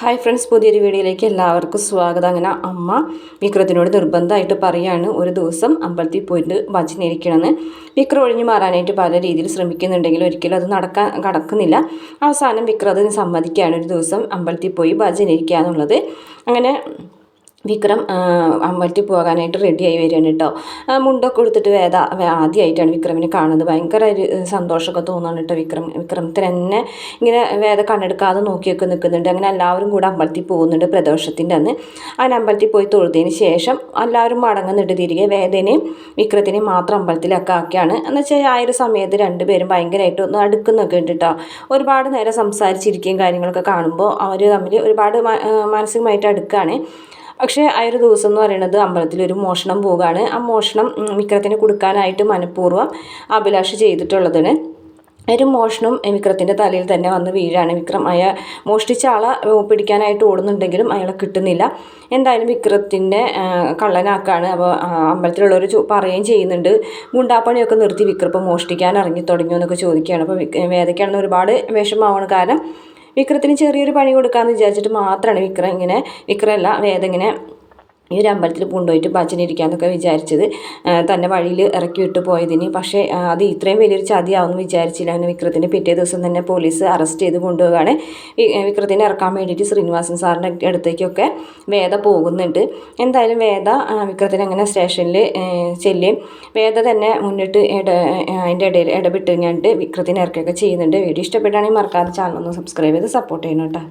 Hi friends, പുതിയൊരു വീഡിയോയിലേക്ക് എല്ലാവർക്കും സ്വാഗതം. അങ്ങനെ അമ്മ വിക്രത്തിനോട് നിർബന്ധമായിട്ട് പറയാണ് ഒരു ദിവസം അമ്പലത്തിൽ പോയിട്ട് ഭജനയിരിക്കണമെന്ന്. വിക്രം ഒഴിഞ്ഞു മാറാനായിട്ട് പല രീതിയിൽ ശ്രമിക്കുന്നുണ്ടെങ്കിലും ഒരിക്കലും അത് നടക്കുന്നില്ല. അവസാനം വിക്രം അതിന് സമ്മതിക്കുകയാണ് ഒരു ദിവസം അമ്പലത്തിൽ പോയി ഭജനയിരിക്കുക എന്നുള്ളത്. അങ്ങനെ വിക്രം അമ്പലത്തിൽ പോകാനായിട്ട് റെഡിയായി വരികയാണ് കേട്ടോ. മുണ്ടൊക്കെ കൊടുത്തിട്ട് ആദ്യമായിട്ടാണ് വിക്രമിനെ കാണുന്നത്. ഭയങ്കര ഒരു സന്തോഷമൊക്കെ തോന്നുന്നു കേട്ടോ. വിക്രമത്തിന് തന്നെ ഇങ്ങനെ വേദ കണ്ണെടുക്കാതെ നോക്കിയൊക്കെ നിൽക്കുന്നുണ്ട്. അങ്ങനെ എല്ലാവരും കൂടെ അമ്പലത്തിൽ പോകുന്നുണ്ട് പ്രദോഷത്തിൻ്റെ അന്ന്. അങ്ങനെ അമ്പലത്തിൽ പോയി തൊഴുതതിന് ശേഷം എല്ലാവരും മടങ്ങുന്നുണ്ട് തിരികെ. വേദനയും വിക്രത്തിനെയും മാത്രം അമ്പലത്തിലൊക്കെ ആക്കിയാണ്. എന്ന് വെച്ചാൽ ആ ഒരു സമയത്ത് രണ്ടുപേരും ഭയങ്കരമായിട്ട് ഒന്ന് അടുക്കുന്നൊക്കെ ഉണ്ട് കേട്ടോ. ഒരുപാട് നേരം സംസാരിച്ചിരിക്കുകയും കാര്യങ്ങളൊക്കെ കാണുമ്പോൾ അവർ തമ്മിൽ ഒരുപാട് മാനസികമായിട്ട് അടുക്കുകയാണ്. പക്ഷേ ആ ഒരു ദിവസം എന്ന് പറയുന്നത് അമ്പലത്തിലൊരു മോഷണം പോവുകയാണ്. ആ മോഷണം വിക്രത്തിന് കൊടുക്കാനായിട്ട് മനഃപൂർവ്വം അഭിലാഷ് ചെയ്തിട്ടുള്ളതാണ്. ഒരു മോഷണം വിക്രത്തിൻ്റെ തലയിൽ തന്നെ വന്ന് വീഴാണ്. വിക്രം മോഷ്ടിച്ച ആളെ പിടിക്കാനായിട്ട് ഓടുന്നുണ്ടെങ്കിലും അയാളെ കിട്ടുന്നില്ല. എന്തായാലും വിക്രത്തിൻ്റെ കള്ളനാക്കാണ്. അപ്പോൾ അമ്പലത്തിലുള്ളവർ പറയുകയും ചെയ്യുന്നുണ്ട്, ഗുണ്ടാപ്പണിയൊക്കെ നിർത്തി വിക്രം ഇപ്പോൾ മോഷ്ടിക്കാൻ ഇറങ്ങി തുടങ്ങിയോ എന്നൊക്കെ ചോദിക്കുകയാണ്. അപ്പോൾ വേദയ്ക്കാണെന്ന് ഒരുപാട് വിഷമമാണ്. കാരണം വിക്രത്തിന് ചെറിയൊരു പണി കൊടുക്കാമെന്ന് വിചാരിച്ചിട്ട് മാത്രമാണ് വേദ ഇങ്ങനെ ഈ ഒരു അമ്പലത്തിൽ കൊണ്ടുപോയിട്ട് ഭജനിരിക്കാമെന്നൊക്കെ വിചാരിച്ചത്. തന്നെ വഴിയിൽ ഇറക്കി വിട്ട് പോയതിന്. പക്ഷേ അത് ഇത്രയും വലിയൊരു ചതിയാവുമെന്ന് വിചാരിച്ചില്ല. അങ്ങനെ വിക്രത്തിൻ്റെ പിറ്റേ ദിവസം തന്നെ പോലീസ് അറസ്റ്റ് ചെയ്ത് കൊണ്ടുപോവുകയാണ്. വിക്രത്തിനെ ഇറക്കാൻ വേണ്ടിയിട്ട് ശ്രീനിവാസൻ സാറിൻ്റെ അടുത്തേക്കൊക്കെ വേദ പോകുന്നുണ്ട്. എന്തായാലും വേദ വിക്രത്തിനെ അങ്ങനെ സ്റ്റേഷനിൽ ചെല്ലുകയും വേദ തന്നെ മുന്നിട്ട് അതിൻ്റെ ഇടയിൽ ഇടപെട്ട് കഴിഞ്ഞിട്ട് വിക്രത്തിനെ ഇറക്കുകയൊക്കെ ചെയ്യുന്നുണ്ട്. വീഡിയോ ഇഷ്ടപ്പെട്ടാണെങ്കിൽ മറക്കാതെ ചാനൽ ഒന്ന് സബ്സ്ക്രൈബ് ചെയ്ത് സപ്പോർട്ട് ചെയ്യണം കേട്ടോ.